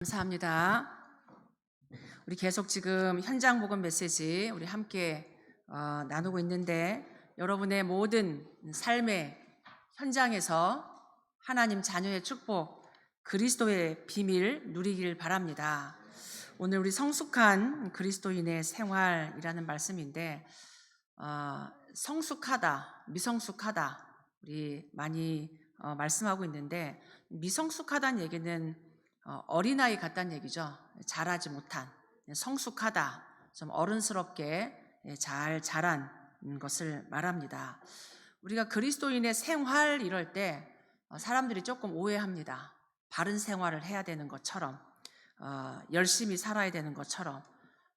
감사합니다. 우리 계속 지금 현장 복음 메시지 우리 함께 나누고 있는데, 여러분의 모든 삶의 현장에서 하나님 자녀의 축복, 그리스도의 비밀 누리길 바랍니다. 오늘 우리 성숙한 그리스도인의 생활이라는 말씀인데, 성숙하다, 미성숙하다 우리 많이 말씀하고 있는데, 미성숙하다는 얘기는 어린아이 같다는 얘기죠. 자라지 못한, 성숙하다, 좀 어른스럽게 잘 자란 것을 말합니다. 우리가 그리스도인의 생활 이럴 때 사람들이 조금 오해합니다. 바른 생활을 해야 되는 것처럼, 열심히 살아야 되는 것처럼.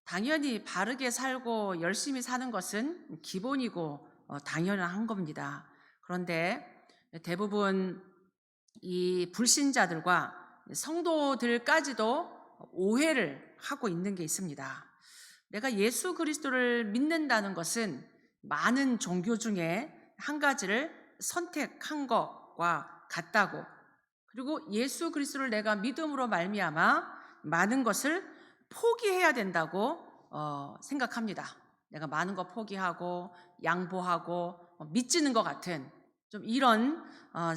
당연히 바르게 살고 열심히 사는 것은 기본이고 당연한 겁니다. 그런데 대부분 이 불신자들과 성도들까지도 오해를 하고 있는 게 있습니다. 내가 예수 그리스도를 믿는다는 것은 많은 종교 중에 한 가지를 선택한 것과 같다고, 그리고 예수 그리스도를 내가 믿음으로 말미암아 많은 것을 포기해야 된다고 생각합니다. 내가 많은 거 포기하고 양보하고 믿지는 것 같은 좀 이런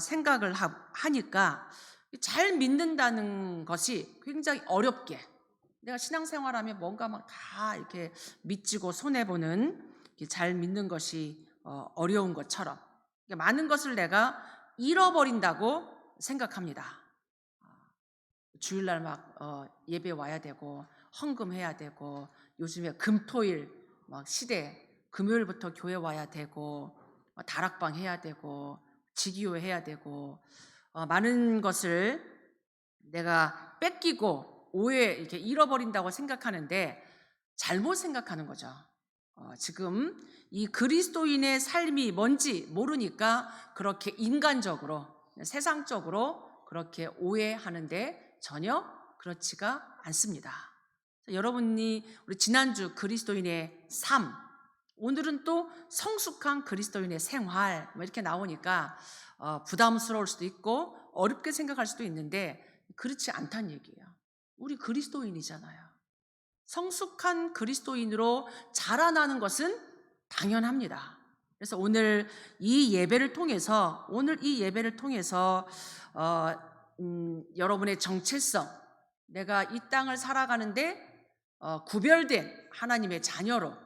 생각을 하니까 잘 믿는다는 것이 굉장히 어렵게, 내가 신앙생활하면 뭔가 막 다 이렇게 믿지고 손해보는, 잘 믿는 것이 어려운 것처럼 많은 것을 내가 잃어버린다고 생각합니다. 주일날 막 예배 와야 되고 헌금해야 되고, 요즘에 금토일 막 시대, 금요일부터 교회 와야 되고 다락방 해야 되고 지기호 해야 되고, 많은 것을 내가 뺏기고 오해 이렇게 잃어버린다고 생각하는데 잘못 생각하는 거죠. 지금 이 그리스도인의 삶이 뭔지 모르니까 그렇게 인간적으로, 세상적으로 그렇게 오해하는데 전혀 그렇지가 않습니다. 여러분이 우리 지난주 그리스도인의 삶, 오늘은 또 성숙한 그리스도인의 생활 이렇게 나오니까 부담스러울 수도 있고 어렵게 생각할 수도 있는데, 그렇지 않다는 얘기예요. 우리 그리스도인이잖아요. 성숙한 그리스도인으로 자라나는 것은 당연합니다. 그래서 오늘 이 예배를 통해서 여러분의 정체성, 내가 이 땅을 살아가는데 구별된 하나님의 자녀로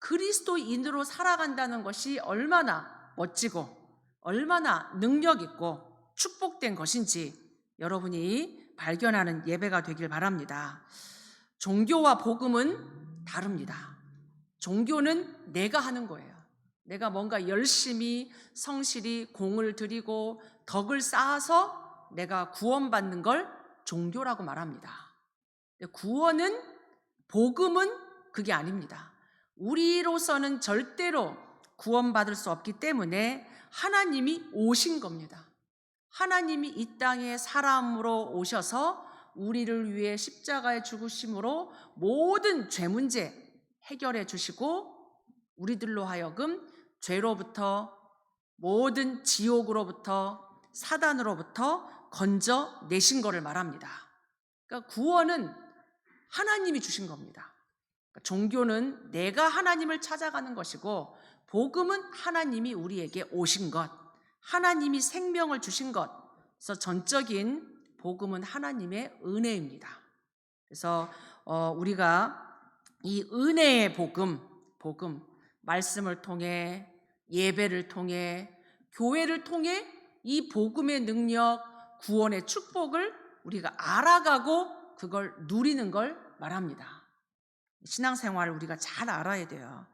그리스도인으로 살아간다는 것이 얼마나 멋지고 얼마나 능력 있고 축복된 것인지 여러분이 발견하는 예배가 되길 바랍니다. 종교와 복음은 다릅니다. 종교는 내가 하는 거예요. 내가 뭔가 열심히 성실히 공을 들이고 덕을 쌓아서 내가 구원받는 걸 종교라고 말합니다. 구원은, 복음은 그게 아닙니다. 우리로서는 절대로 구원받을 수 없기 때문에 하나님이 오신 겁니다. 하나님이 이 땅에 사람으로 오셔서 우리를 위해 십자가에 죽으심으로 모든 죄 문제 해결해 주시고, 우리들로 하여금 죄로부터, 모든 지옥으로부터, 사단으로부터 건져내신 것을 말합니다. 그러니까 구원은 하나님이 주신 겁니다. 종교는 내가 하나님을 찾아가는 것이고, 복음은 하나님이 우리에게 오신 것, 하나님이 생명을 주신 것. 그래서 전적인 복음은 하나님의 은혜입니다. 그래서 우리가 이 은혜의 복음, 말씀을 통해, 예배를 통해, 교회를 통해 이 복음의 능력, 구원의 축복을 우리가 알아가고 그걸 누리는 걸 말합니다. 신앙생활을 우리가 잘 알아야 돼요.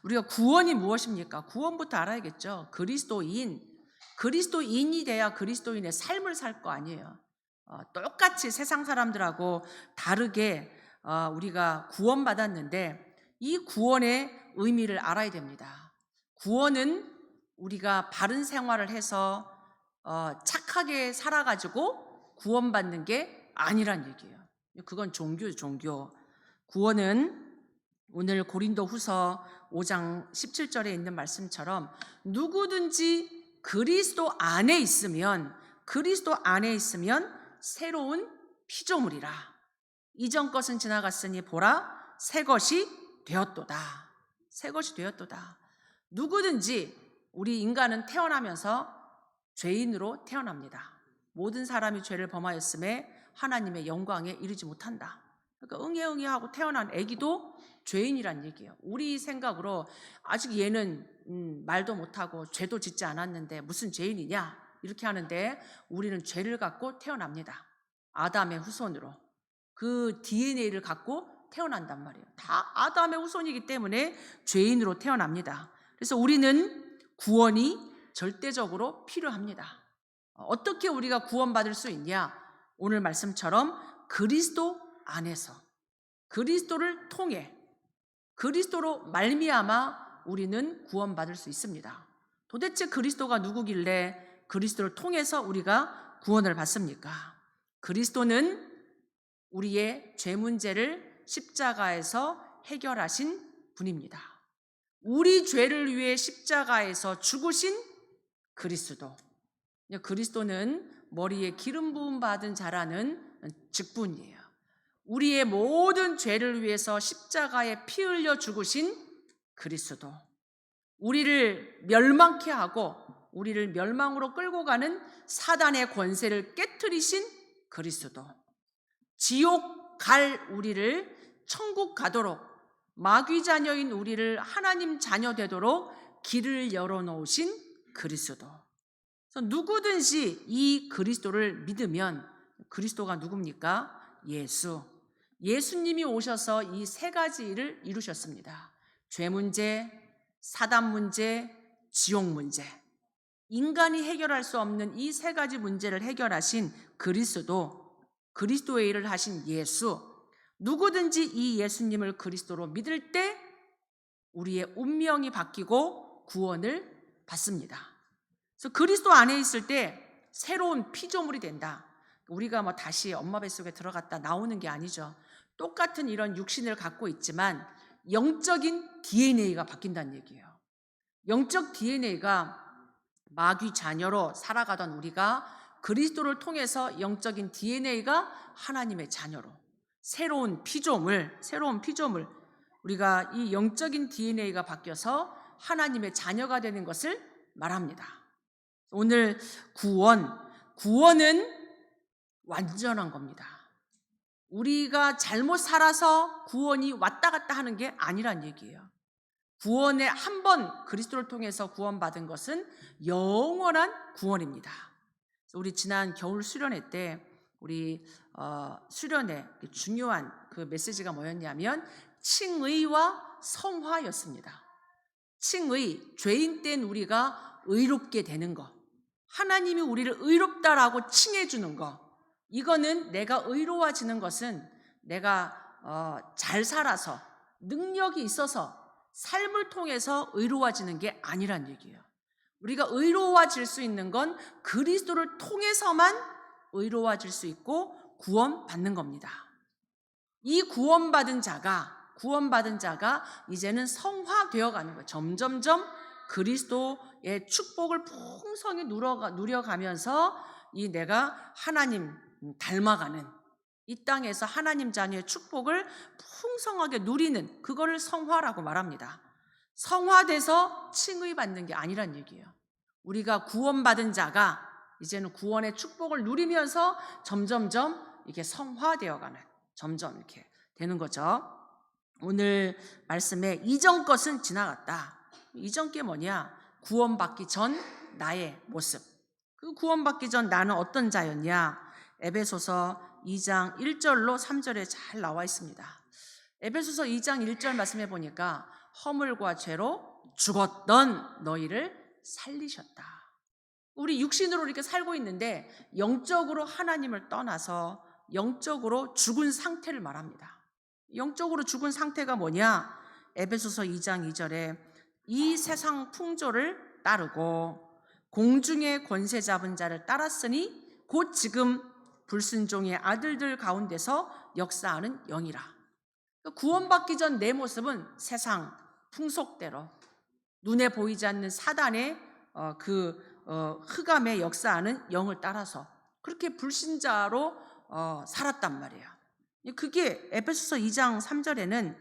우리가 구원이 무엇입니까? 구원부터 알아야겠죠. 그리스도인이 돼야 그리스도인의 삶을 살 거 아니에요. 똑같이 세상 사람들하고 다르게 우리가 구원받았는데 이 구원의 의미를 알아야 됩니다. 구원은 우리가 바른 생활을 해서 착하게 살아가지고 구원받는 게 아니란 얘기예요. 그건 종교예요, 종교. 구원은 오늘 고린도 후서 5장 17절에 있는 말씀처럼 누구든지 그리스도 안에 있으면 새로운 피조물이라. 이전 것은 지나갔으니 보라 새 것이 되었도다. 새 것이 되었도다. 누구든지 우리 인간은 태어나면서 죄인으로 태어납니다. 모든 사람이 죄를 범하였음에 하나님의 영광에 이르지 못한다. 그러니까 응애응애하고 태어난 아기도 죄인이란 얘기예요. 우리 생각으로 아직 얘는 말도 못하고 죄도 짓지 않았는데 무슨 죄인이냐 이렇게 하는데, 우리는 죄를 갖고 태어납니다. 아담의 후손으로 그 DNA를 갖고 태어난단 말이에요. 다 아담의 후손이기 때문에 죄인으로 태어납니다. 그래서 우리는 구원이 절대적으로 필요합니다. 어떻게 우리가 구원받을 수 있냐? 오늘 말씀처럼 그리스도 안에서, 그리스도를 통해, 그리스도로 말미암아 우리는 구원받을 수 있습니다. 도대체 그리스도가 누구길래 그리스도를 통해서 우리가 구원을 받습니까? 그리스도는 우리의 죄 문제를 십자가에서 해결하신 분입니다. 우리 죄를 위해 십자가에서 죽으신 그리스도. 그리스도는 머리에 기름 부음 받은 자라는 직분이에요. 우리의 모든 죄를 위해서 십자가에 피 흘려 죽으신 그리스도. 우리를 멸망케 하고 우리를 멸망으로 끌고 가는 사단의 권세를 깨트리신 그리스도. 지옥 갈 우리를 천국 가도록, 마귀 자녀인 우리를 하나님 자녀 되도록 길을 열어놓으신 그리스도. 그래서 누구든지 이 그리스도를 믿으면, 그리스도가 누굽니까? 예수님이 오셔서 이 세 가지 일을 이루셨습니다. 죄 문제, 사단 문제, 지옥 문제. 인간이 해결할 수 없는 이 세 가지 문제를 해결하신 그리스도, 그리스도의 일을 하신 예수. 누구든지 이 예수님을 그리스도로 믿을 때 우리의 운명이 바뀌고 구원을 받습니다. 그래서 그리스도 안에 있을 때 새로운 피조물이 된다. 우리가 뭐 다시 엄마 뱃속에 들어갔다 나오는 게 아니죠. 똑같은 이런 육신을 갖고 있지만 영적인 DNA가 바뀐다는 얘기예요. 영적 DNA가 마귀 자녀로 살아가던 우리가 그리스도를 통해서 영적인 DNA가 하나님의 자녀로, 새로운 피조물, 우리가 이 영적인 DNA가 바뀌어서 하나님의 자녀가 되는 것을 말합니다. 오늘 구원은 완전한 겁니다. 우리가 잘못 살아서 구원이 왔다 갔다 하는 게 아니란 얘기예요. 구원에 한 번 그리스도를 통해서 구원받은 것은 영원한 구원입니다. 우리 지난 겨울 수련회 때 우리 수련회 중요한 그 메시지가 뭐였냐면 칭의와 성화였습니다. 칭의, 죄인 된 우리가 의롭게 되는 거, 하나님이 우리를 의롭다라고 칭해 주는 거, 이거는 내가 의로워지는 것은 내가 잘 살아서 능력이 있어서 삶을 통해서 의로워지는 게 아니란 얘기예요. 우리가 의로워질 수 있는 건 그리스도를 통해서만 의로워질 수 있고 구원받는 겁니다. 이 구원받은 자가 이제는 성화되어 가는 거예요. 점점점 그리스도의 축복을 풍성히 누려가면서 이 내가 하나님 닮아가는, 이 땅에서 하나님 자녀의 축복을 풍성하게 누리는, 그거를 성화라고 말합니다. 성화돼서 칭의받는 게 아니란 얘기예요. 우리가 구원받은 자가 이제는 구원의 축복을 누리면서 점점점 이게 성화되어가는, 점점 이렇게 되는 거죠. 오늘 말씀에 이전 것은 지나갔다. 이전 게 뭐냐? 구원받기 전 나의 모습. 그 구원받기 전 나는 어떤 자였냐? 에베소서 2장 1절로 3절에 잘 나와 있습니다. 에베소서 2장 1절 말씀해 보니까 허물과 죄로 죽었던 너희를 살리셨다. 우리 육신으로 이렇게 살고 있는데 영적으로 하나님을 떠나서 영적으로 죽은 상태를 말합니다. 영적으로 죽은 상태가 뭐냐? 에베소서 2장 2절에 이 세상 풍조를 따르고 공중의 권세 잡은 자를 따랐으니 곧 지금 불순종의 아들들 가운데서 역사하는 영이라. 구원받기 전 내 모습은 세상 풍속대로 눈에 보이지 않는 사단의 흑암의 역사하는 영을 따라서 그렇게 불신자로 살았단 말이에요. 그게 에베소서 2장 3절에는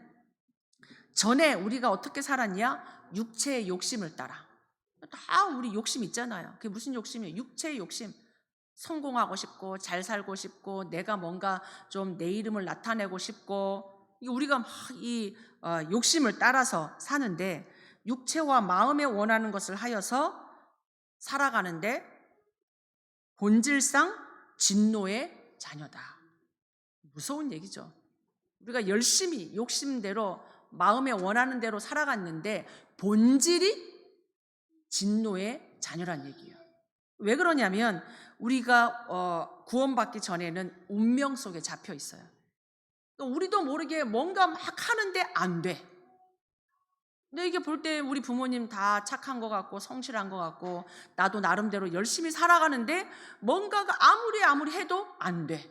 전에 우리가 어떻게 살았냐? 육체의 욕심을 따라. 다 우리 욕심 있잖아요. 그게 무슨 욕심이에요? 육체의 욕심. 성공하고 싶고 잘 살고 싶고 내가 뭔가 좀 내 이름을 나타내고 싶고, 우리가 막 이 욕심을 따라서 사는데, 육체와 마음에 원하는 것을 하여서 살아가는데 본질상 진노의 자녀다. 무서운 얘기죠. 우리가 열심히 욕심대로 마음에 원하는 대로 살아갔는데 본질이 진노의 자녀란 얘기예요. 왜 그러냐면 우리가 구원받기 전에는 운명 속에 잡혀 있어요. 우리도 모르게 뭔가 막 하는데 안 돼. 근데 이게 볼 때 우리 부모님 다 착한 것 같고 성실한 것 같고 나도 나름대로 열심히 살아가는데 뭔가가 아무리 해도 안 돼.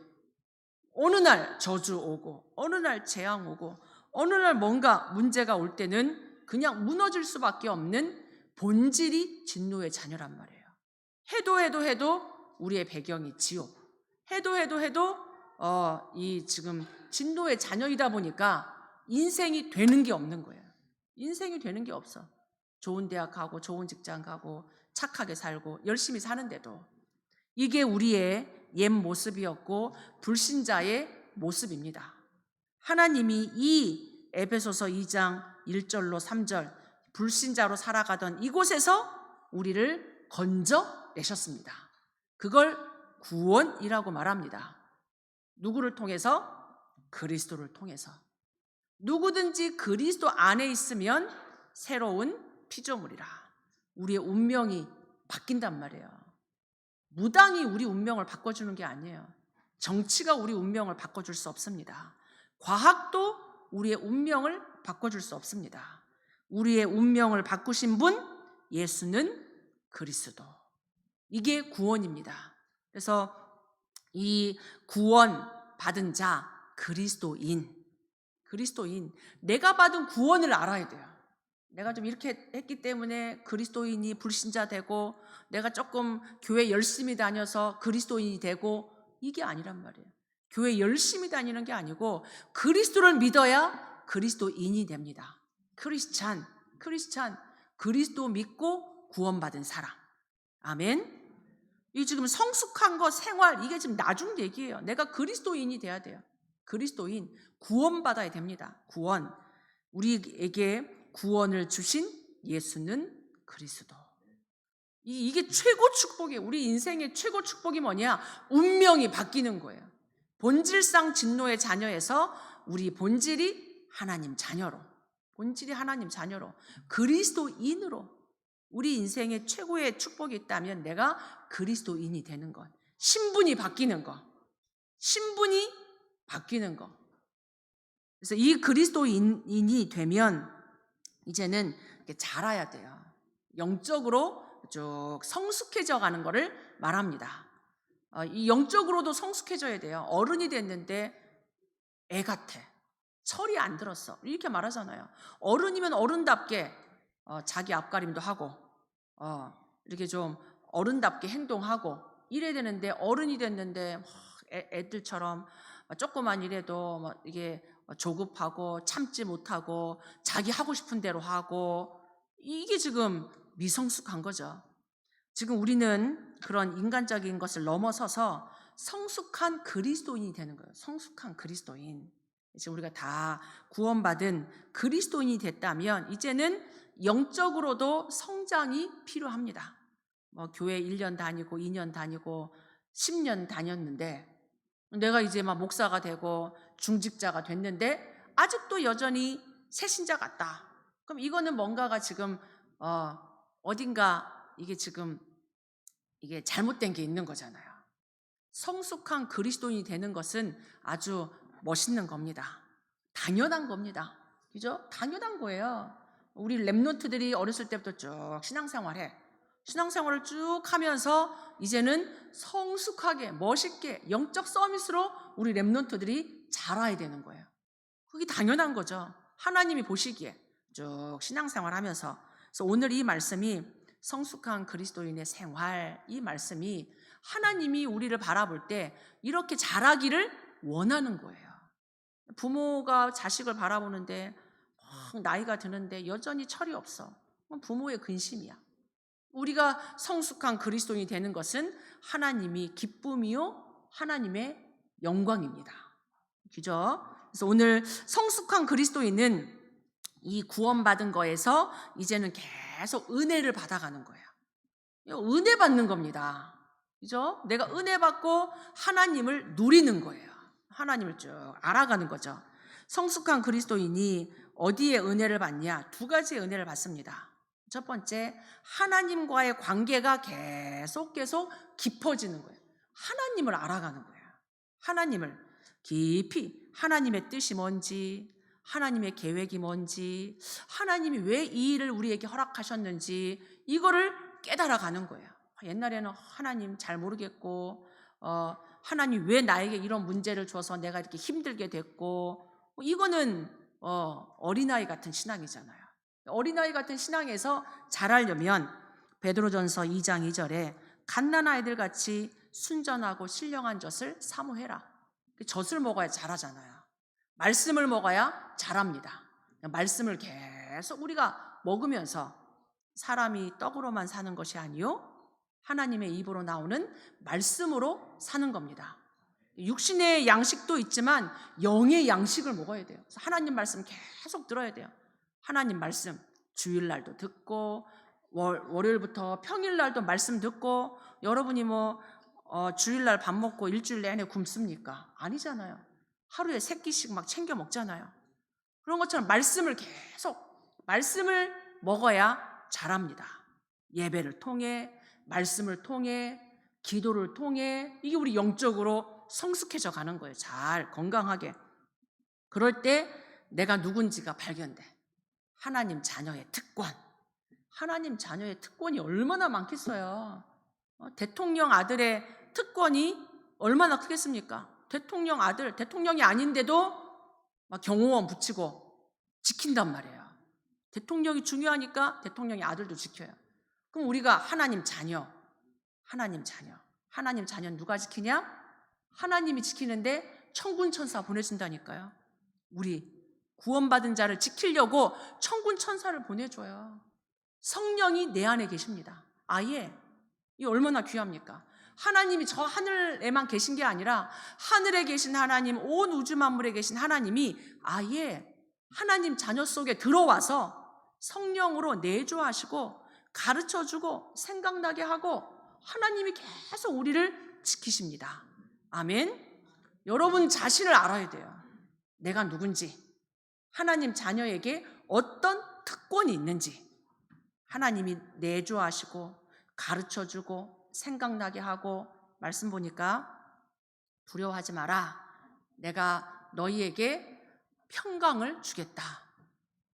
어느 날 저주 오고 어느 날 재앙 오고 어느 날 뭔가 문제가 올 때는 그냥 무너질 수밖에 없는 본질이 진노의 자녀란 말이에요. 해도 우리의 배경이 지옥. 해도 이 지금 진노의 자녀이다 보니까 인생이 되는 게 없는 거예요. 인생이 되는 게 없어. 좋은 대학 가고 좋은 직장 가고 착하게 살고 열심히 사는데도 이게 우리의 옛 모습이었고 불신자의 모습입니다. 하나님이 이 에베소서 2장 1절로 3절 불신자로 살아가던 이곳에서 우리를 건져내셨습니다. 그걸 구원이라고 말합니다. 누구를 통해서? 그리스도를 통해서. 누구든지 그리스도 안에 있으면 새로운 피조물이라. 우리의 운명이 바뀐단 말이에요. 무당이 우리 운명을 바꿔주는 게 아니에요. 정치가 우리 운명을 바꿔줄 수 없습니다. 과학도 우리의 운명을 바꿔줄 수 없습니다. 우리의 운명을 바꾸신 분 예수는 그리스도. 이게 구원입니다. 그래서 이 구원 받은 자 그리스도인, 내가 받은 구원을 알아야 돼요. 내가 좀 이렇게 했기 때문에 그리스도인이 불신자 되고 내가 조금 교회 열심히 다녀서 그리스도인이 되고 이게 아니란 말이에요. 교회 열심히 다니는 게 아니고 그리스도를 믿어야 그리스도인이 됩니다. 크리스찬, 그리스도 믿고 구원받은 사람. 아멘. 이 지금 성숙한 거 생활 이게 지금 나중 얘기예요. 내가 그리스도인이 돼야 돼요. 그리스도인 구원받아야 됩니다. 구원. 우리에게 구원을 주신 예수는 그리스도. 이게 최고 축복이에요. 우리 인생의 최고 축복이 뭐냐? 운명이 바뀌는 거예요. 본질상 진노의 자녀에서 우리 본질이 하나님 자녀로, 그리스도인으로 우리 인생의 최고의 축복이 있다면 내가 그리스도인이 되는 것, 신분이 바뀌는 것. 그래서 이 그리스도인이 되면 이제는 자라야 돼요. 영적으로 쭉 성숙해져 가는 것을 말합니다. 이 영적으로도 성숙해져야 돼요. 어른이 됐는데 애 같아. 철이 안 들었어. 이렇게 말하잖아요. 어른이면 어른답게 자기 앞가림도 하고 이렇게 좀 어른답게 행동하고 이래야 되는데 어른이 됐는데 애들처럼 조그만 일에도 이게 조급하고 참지 못하고 자기 하고 싶은 대로 하고 이게 지금 미성숙한 거죠. 지금 우리는 그런 인간적인 것을 넘어서서 성숙한 그리스도인이 되는 거예요. 성숙한 그리스도인. 이제 우리가 다 구원받은 그리스도인이 됐다면 이제는 영적으로도 성장이 필요합니다. 교회 1년 다니고 2년 다니고 10년 다녔는데 내가 이제 막 목사가 되고 중직자가 됐는데 아직도 여전히 새신자 같다. 그럼 이거는 뭔가가 지금 어딘가 이게 지금 이게 잘못된 게 있는 거잖아요. 성숙한 그리스도인이 되는 것은 아주 멋있는 겁니다. 당연한 겁니다. 그죠? 당연한 거예요. 우리 랩런트들이 어렸을 때부터 쭉 신앙생활을 쭉 하면서 이제는 성숙하게 멋있게 영적 서밋으로 우리 랩런트들이 자라야 되는 거예요. 그게 당연한 거죠. 하나님이 보시기에 쭉 신앙생활하면서. 그래서 오늘 이 말씀이 성숙한 그리스도인의 생활, 이 말씀이 하나님이 우리를 바라볼 때 이렇게 자라기를 원하는 거예요. 부모가 자식을 바라보는데 막 나이가 드는데 여전히 철이 없어. 그건 부모의 근심이야. 우리가 성숙한 그리스도인이 되는 것은 하나님이 기쁨이요 하나님의 영광입니다. 그죠? 그래서 오늘 성숙한 그리스도인은 이 구원받은 거에서 이제는 계속 은혜를 받아가는 거예요. 은혜 받는 겁니다. 그죠? 내가 은혜 받고 하나님을 누리는 거예요. 하나님을 쭉 알아가는 거죠. 성숙한 그리스도인이 어디에 은혜를 받냐? 두 가지의 은혜를 받습니다. 첫 번째, 하나님과의 관계가 계속 깊어지는 거예요. 하나님을 알아가는 거예요. 하나님을 깊이, 하나님의 뜻이 뭔지, 하나님의 계획이 뭔지, 하나님이 왜 이 일을 우리에게 허락하셨는지 이거를 깨달아가는 거예요. 옛날에는 하나님 잘 모르겠고 하나님 왜 나에게 이런 문제를 줘서 내가 이렇게 힘들게 됐고, 이거는 어린아이 같은 신앙이잖아요. 어린아이 같은 신앙에서 자라려면 베드로전서 2장 2절에 갓난아이들 같이 순전하고 신령한 젖을 사모해라. 젖을 먹어야 자라잖아요. 말씀을 먹어야 자랍니다. 말씀을 계속 우리가 먹으면서 사람이 떡으로만 사는 것이 아니요 하나님의 입으로 나오는 말씀으로 사는 겁니다. 육신의 양식도 있지만 영의 양식을 먹어야 돼요. 그래서 하나님 말씀 계속 들어야 돼요. 하나님 말씀 주일날도 듣고 월요일부터 평일날도 말씀 듣고, 여러분이 주일날 밥 먹고 일주일 내내 굶습니까? 아니잖아요. 하루에 3끼씩 막 챙겨 먹잖아요. 그런 것처럼 말씀을 먹어야 자랍니다. 예배를 통해, 말씀을 통해, 기도를 통해, 이게 우리 영적으로 성숙해져 가는 거예요. 잘 건강하게. 그럴 때 내가 누군지가 발견돼. 하나님 자녀의 특권. 하나님 자녀의 특권이 얼마나 많겠어요. 대통령 아들의 특권이 얼마나 크겠습니까? 대통령 아들, 대통령이 아닌데도 막 경호원 붙이고 지킨단 말이에요. 대통령이 중요하니까 대통령의 아들도 지켜요. 그럼 우리가 하나님 자녀, 하나님 자녀는 누가 지키냐? 하나님이 지키는데 천군 천사 보내준다니까요. 우리 구원받은 자를 지키려고 천군 천사를 보내줘요. 성령이 내 안에 계십니다. 아예 이 얼마나 귀합니까? 하나님이 저 하늘에만 계신 게 아니라 하늘에 계신 하나님, 온 우주 만물에 계신 하나님이 아예 하나님 자녀 속에 들어와서 성령으로 내조하시고 가르쳐주고 생각나게 하고 하나님이 계속 우리를 지키십니다. 아멘. 여러분 자신을 알아야 돼요. 내가 누군지, 하나님 자녀에게 어떤 특권이 있는지 하나님이 내조하시고 가르쳐주고 생각나게 하고, 말씀 보니까 두려워하지 마라. 내가 너희에게 평강을 주겠다.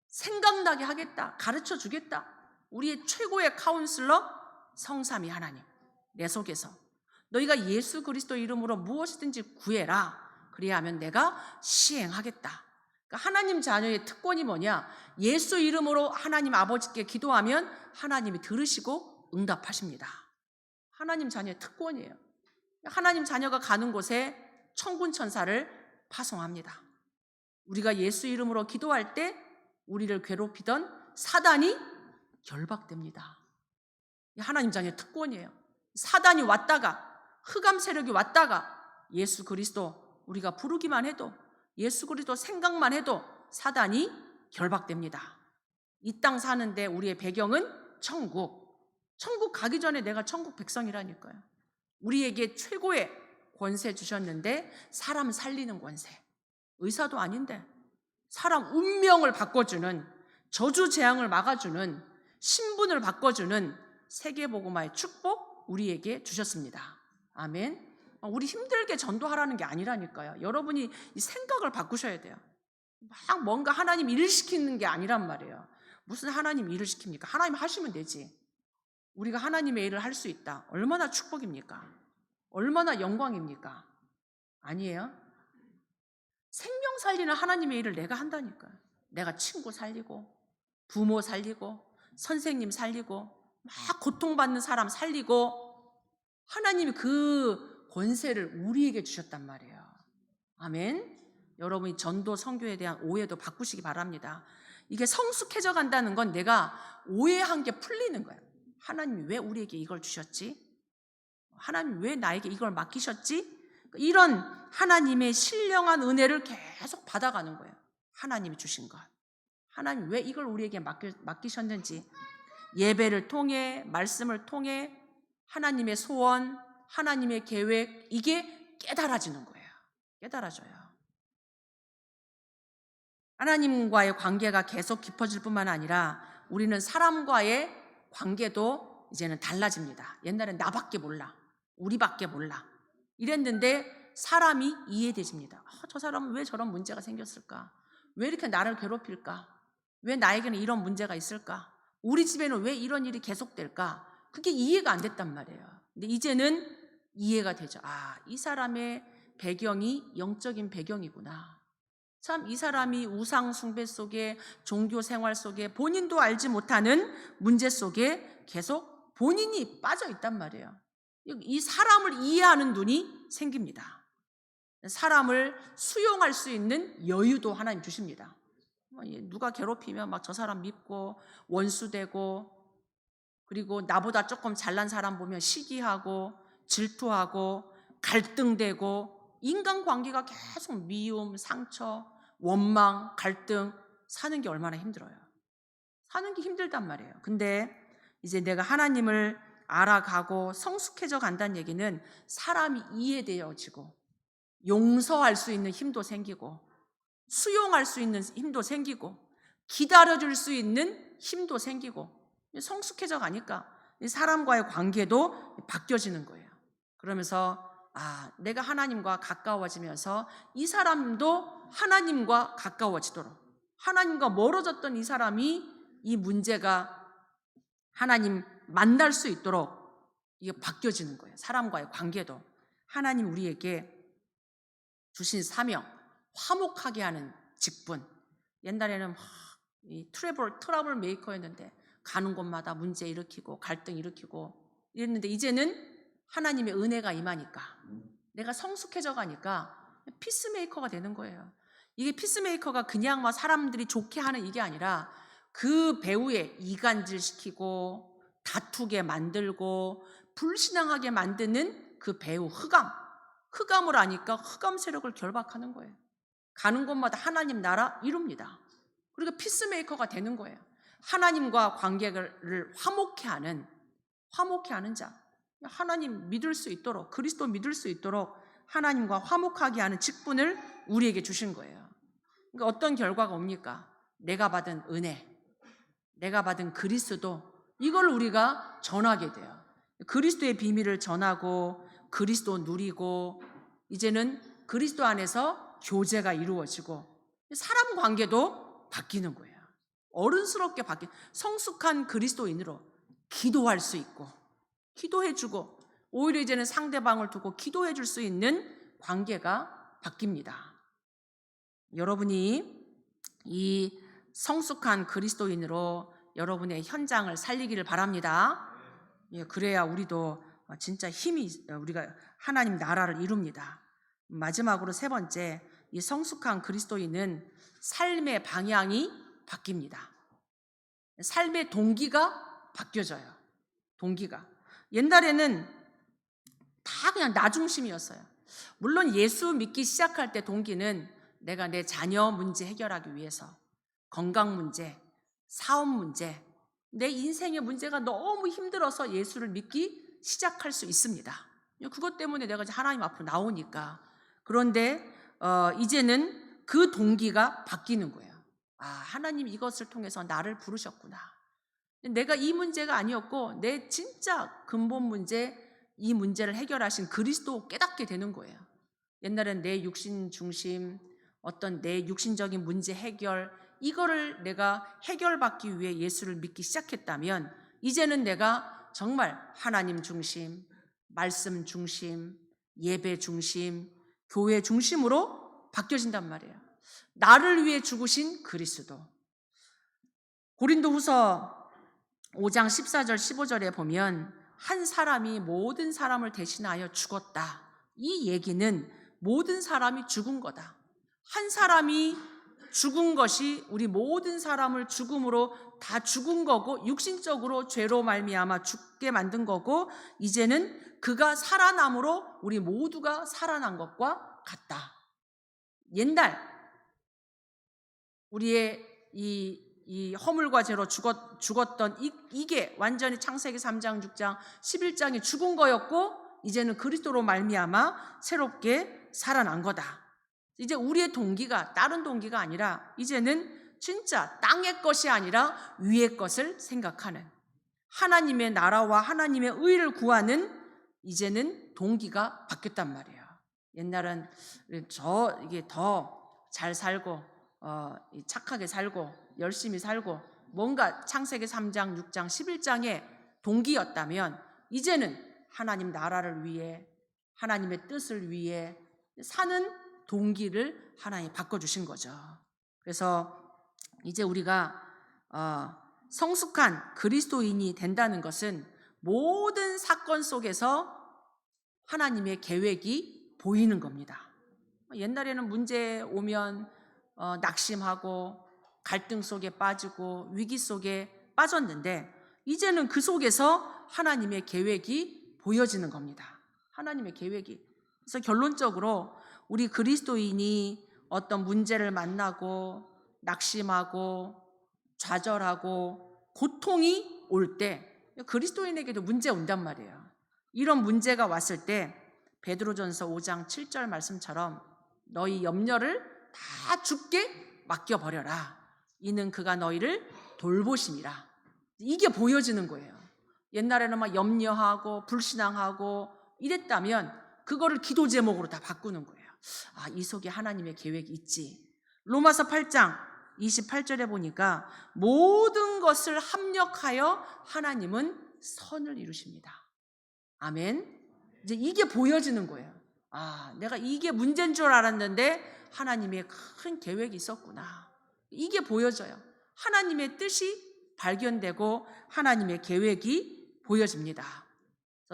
생각나게 하겠다. 가르쳐 주겠다. 우리의 최고의 카운슬러 성삼위 하나님 내 속에서 너희가 예수 그리스도 이름으로 무엇이든지 구해라. 그리하면 내가 시행하겠다. 그러니까 하나님 자녀의 특권이 뭐냐? 예수 이름으로 하나님 아버지께 기도하면 하나님이 들으시고 응답하십니다. 하나님 자녀의 특권이에요. 하나님 자녀가 가는 곳에 천군 천사를 파송합니다. 우리가 예수 이름으로 기도할 때 우리를 괴롭히던 사단이 결박됩니다. 하나님 자녀의 특권이에요. 사단이 왔다가, 흑암 세력이 왔다가 예수 그리스도 우리가 부르기만 해도, 예수 그리스도 생각만 해도 사단이 결박됩니다. 이 땅 사는데 우리의 배경은 천국. 천국 가기 전에 내가 천국 백성이라니까요. 우리에게 최고의 권세 주셨는데 사람 살리는 권세. 의사도 아닌데 사람 운명을 바꿔주는, 저주 재앙을 막아주는, 신분을 바꿔주는 세계복음화의 축복 우리에게 주셨습니다. 아멘. 우리 힘들게 전도하라는 게 아니라니까요. 여러분이 이 생각을 바꾸셔야 돼요. 막 뭔가 하나님 일을 시키는 게 아니란 말이에요. 무슨 하나님 일을 시킵니까? 하나님 하시면 되지. 우리가 하나님의 일을 할 수 있다. 얼마나 축복입니까? 얼마나 영광입니까? 아니에요? 생명 살리는 하나님의 일을 내가 한다니까요. 내가 친구 살리고, 부모 살리고, 선생님 살리고, 막 고통받는 사람 살리고, 하나님이 그 권세를 우리에게 주셨단 말이에요. 아멘. 여러분이 전도 선교에 대한 오해도 바꾸시기 바랍니다. 이게 성숙해져 간다는 건 내가 오해한 게 풀리는 거예요. 하나님이 왜 우리에게 이걸 주셨지? 하나님이 왜 나에게 이걸 맡기셨지? 이런 하나님의 신령한 은혜를 계속 받아가는 거예요. 하나님이 주신 것. 하나님 왜 이걸 우리에게 맡기셨는지 예배를 통해, 말씀을 통해 하나님의 소원, 하나님의 계획, 이게 깨달아지는 거예요. 깨달아져요. 하나님과의 관계가 계속 깊어질 뿐만 아니라 우리는 사람과의 관계도 이제는 달라집니다. 옛날엔 나밖에 몰라, 우리밖에 몰라 이랬는데 사람이 이해되집니다. 저 사람은 왜 저런 문제가 생겼을까? 왜 이렇게 나를 괴롭힐까? 왜 나에게는 이런 문제가 있을까? 우리 집에는 왜 이런 일이 계속될까? 그게 이해가 안 됐단 말이에요. 근데 이제는 이해가 되죠. 이 사람의 배경이 영적인 배경이구나. 참 이 사람이 우상 숭배 속에, 종교 생활 속에, 본인도 알지 못하는 문제 속에 계속 본인이 빠져 있단 말이에요. 이 사람을 이해하는 눈이 생깁니다. 사람을 수용할 수 있는 여유도 하나님 주십니다. 누가 괴롭히면 막 저 사람 믿고 원수되고, 그리고 나보다 조금 잘난 사람 보면 시기하고 질투하고 갈등되고, 인간관계가 계속 미움, 상처, 원망, 갈등, 사는 게 얼마나 힘들어요. 사는 게 힘들단 말이에요. 근데 이제 내가 하나님을 알아가고 성숙해져 간다는 얘기는 사람이 이해되어지고 용서할 수 있는 힘도 생기고 수용할 수 있는 힘도 생기고 기다려줄 수 있는 힘도 생기고, 성숙해져 가니까 사람과의 관계도 바뀌어지는 거예요. 그러면서 내가 하나님과 가까워지면서 이 사람도 하나님과 가까워지도록, 하나님과 멀어졌던 이 사람이 이 문제가 하나님 만날 수 있도록 이게 바뀌어지는 거예요. 사람과의 관계도. 하나님 우리에게 주신 사명, 화목하게 하는 직분. 옛날에는 이 트러블 메이커였는데 가는 곳마다 문제 일으키고 갈등 일으키고 이랬는데, 이제는 하나님의 은혜가 임하니까, 내가 성숙해져 가니까 피스메이커가 되는 거예요. 이게 피스메이커가 그냥 막 사람들이 좋게 하는 이게 아니라 그 배후에 이간질시키고 다투게 만들고 불신앙하게 만드는 그 배후 흑암을 아니까 흑암 세력을 결박하는 거예요. 가는 곳마다 하나님 나라 이룹니다. 그러니까 피스메이커가 되는 거예요. 하나님과 관계를 화목케 하는 자, 하나님 믿을 수 있도록, 그리스도 믿을 수 있도록 하나님과 화목하게 하는 직분을 우리에게 주신 거예요. 그러니까 어떤 결과가 옵니까? 내가 받은 은혜, 내가 받은 그리스도, 이걸 우리가 전하게 돼요. 그리스도의 비밀을 전하고 그리스도 누리고, 이제는 그리스도 안에서 교제가 이루어지고 사람 관계도 바뀌는 거예요. 어른스럽게 성숙한 그리스도인으로 기도할 수 있고 기도해주고, 오히려 이제는 상대방을 두고 기도해줄 수 있는 관계가 바뀝니다. 여러분이 이 성숙한 그리스도인으로 여러분의 현장을 살리기를 바랍니다. 그래야 우리도 진짜 우리가 하나님 나라를 이룹니다. 마지막으로 세 번째, 이 성숙한 그리스도인은 삶의 방향이 바뀝니다. 삶의 동기가 바뀌어져요. 동기가. 옛날에는 다 그냥 나 중심이었어요. 물론 예수 믿기 시작할 때 동기는 내가 내 자녀 문제 해결하기 위해서, 건강 문제, 사업 문제, 내 인생의 문제가 너무 힘들어서 예수를 믿기 시작할 수 있습니다. 그것 때문에 내가 하나님 앞으로 나오니까. 그런데 이제는 그 동기가 바뀌는 거예요. 하나님 이것을 통해서 나를 부르셨구나. 내가 이 문제가 아니었고 내 진짜 근본 문제, 이 문제를 해결하신 그리스도 깨닫게 되는 거예요. 옛날엔 내 육신 중심, 어떤 내 육신적인 문제 해결, 이거를 내가 해결받기 위해 예수를 믿기 시작했다면, 이제는 내가 정말 하나님 중심, 말씀 중심, 예배 중심, 교회 중심으로 바뀌어진단 말이에요. 나를 위해 죽으신 그리스도. 고린도후서 5장 14절 15절에 보면 한 사람이 모든 사람을 대신하여 죽었다. 이 얘기는 모든 사람이 죽은 거다. 한 사람이 죽은 것이 우리 모든 사람을 죽음으로 다 죽은 거고, 육신적으로 죄로 말미암아 죽게 만든 거고, 이제는 그가 살아남으로 우리 모두가 살아난 것과 같다. 옛날 우리의 이 허물과 죄로 죽었던 이게 완전히 창세기 3장, 6장, 11장이 죽은 거였고, 이제는 그리스도로 말미암아 새롭게 살아난 거다. 이제 우리의 동기가 다른 동기가 아니라 이제는 진짜 땅의 것이 아니라 위의 것을 생각하는, 하나님의 나라와 하나님의 의를 구하는 이제는 동기가 바뀌었단 말이에요. 옛날은 이게 더 잘 살고 착하게 살고 열심히 살고 뭔가 창세기 3장, 6장, 11장의 동기였다면, 이제는 하나님 나라를 위해 하나님의 뜻을 위해 사는 동기를 하나님이 바꿔주신 거죠. 그래서 이제 우리가 성숙한 그리스도인이 된다는 것은 모든 사건 속에서 하나님의 계획이 보이는 겁니다. 옛날에는 문제 오면 낙심하고 갈등 속에 빠지고 위기 속에 빠졌는데, 이제는 그 속에서 하나님의 계획이 보여지는 겁니다. 하나님의 계획이. 그래서 결론적으로 우리 그리스도인이 어떤 문제를 만나고 낙심하고 좌절하고 고통이 올 때 그리스도인에게도 문제 온단 말이에요. 이런 문제가 왔을 때 베드로전서 5장 7절 말씀처럼 너희 염려를 다 주께 맡겨버려라. 이는 그가 너희를 돌보심이라. 이게 보여지는 거예요. 옛날에는 막 염려하고 불신앙하고 이랬다면 그거를 기도 제목으로 다 바꾸는 거예요. 이 속에 하나님의 계획이 있지. 로마서 8장 28절에 보니까 모든 것을 합력하여 하나님은 선을 이루십니다. 아멘. 이제 이게 보여지는 거예요. 내가 이게 문제인 줄 알았는데 하나님의 큰 계획이 있었구나. 이게 보여져요. 하나님의 뜻이 발견되고 하나님의 계획이 보여집니다.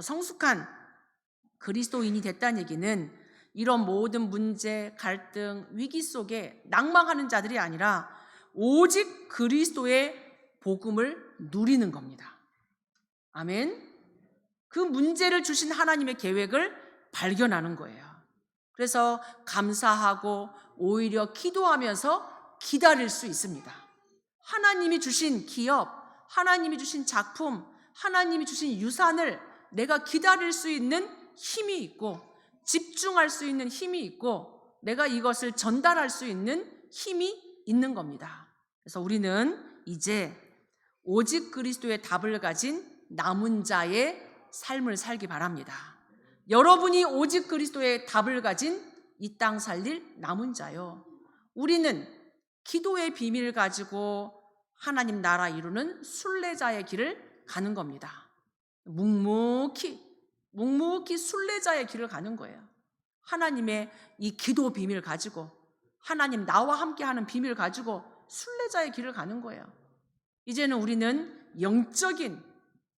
성숙한 그리스도인이 됐다는 얘기는 이런 모든 문제, 갈등, 위기 속에 낭망하는 자들이 아니라 오직 그리스도의 복음을 누리는 겁니다. 아멘. 그 문제를 주신 하나님의 계획을 발견하는 거예요. 그래서 감사하고 오히려 기도하면서 기다릴 수 있습니다. 하나님이 주신 기업, 하나님이 주신 작품, 하나님이 주신 유산을 내가 기다릴 수 있는 힘이 있고, 집중할 수 있는 힘이 있고, 내가 이것을 전달할 수 있는 힘이 있는 겁니다. 그래서 우리는 이제 오직 그리스도의 답을 가진 남은 자의 삶을 살기 바랍니다. 여러분이 오직 그리스도의 답을 가진 이 땅 살릴 남은 자요. 우리는 기도의 비밀을 가지고 하나님 나라 이루는 순례자의 길을 가는 겁니다. 묵묵히 순례자의 길을 가는 거예요. 하나님의 이 기도 비밀 가지고, 하나님 나와 함께하는 비밀 가지고 순례자의 길을 가는 거예요. 이제는 우리는 영적인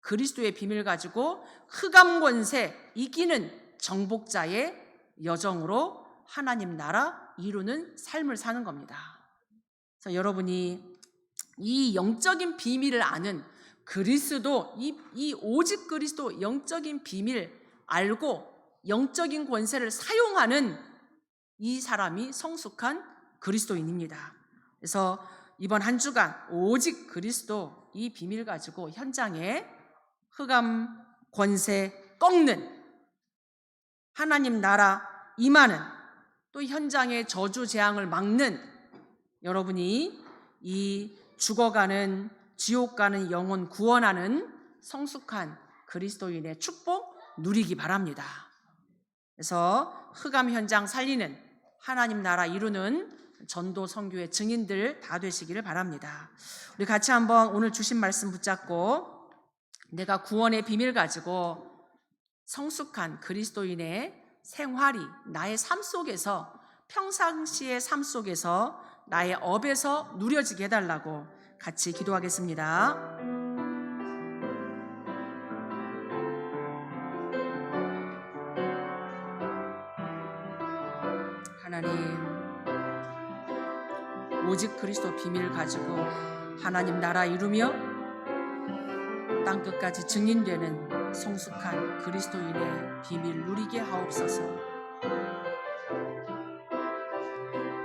그리스도의 비밀 가지고 흑암 권세 이기는 정복자의 여정으로 하나님 나라 이루는 삶을 사는 겁니다. 그래서 여러분이 이 영적인 비밀을 아는 그리스도, 이 오직 그리스도 영적인 비밀 알고 영적인 권세를 사용하는 이 사람이 성숙한 그리스도인입니다. 그래서 이번 한 주간 오직 그리스도 이 비밀 가지고 현장에 흑암 권세 꺾는, 하나님 나라 임하는, 또 현장의 저주 재앙을 막는 여러분이 이 죽어가는 지옥 가는 영혼 구원하는 성숙한 그리스도인의 축복 누리기 바랍니다. 그래서 흑암 현장 살리는, 하나님 나라 이루는 전도 선교의 증인들 다 되시기를 바랍니다. 우리 같이 한번 오늘 주신 말씀 붙잡고 내가 구원의 비밀 가지고 성숙한 그리스도인의 생활이 나의 삶 속에서, 평상시의 삶 속에서 나의 업에서 누려지게 해달라고 같이 기도하겠습니다. 하나님, 오직 그리스도 비밀을 가지고 하나님 나라 이루며 땅끝까지 증인되는 성숙한 그리스도인의 비밀 누리게 하옵소서.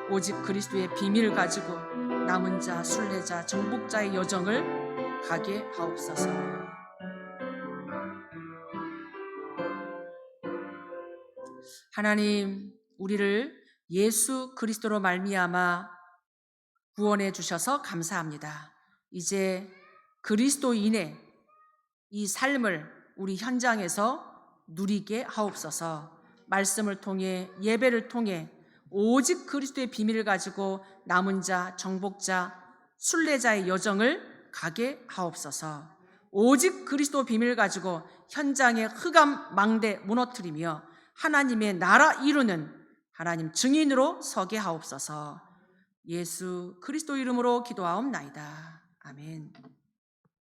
오직 그리스도의 비밀을 가지고 남은 자, 순례자, 정복자의 여정을 가게 하옵소서. 하나님, 우리를 예수 그리스도로 말미암아 구원해 주셔서 감사합니다. 이제 그리스도인의 이 삶을 우리 현장에서 누리게 하옵소서. 말씀을 통해, 예배를 통해 오직 그리스도의 비밀을 가지고 남은 자, 정복자, 순례자의 여정을 가게 하옵소서. 오직 그리스도 비밀을 가지고 현장의 흑암 망대 무너뜨리며 하나님의 나라 이루는 하나님 증인으로 서게 하옵소서. 예수 그리스도 이름으로 기도하옵나이다. 아멘.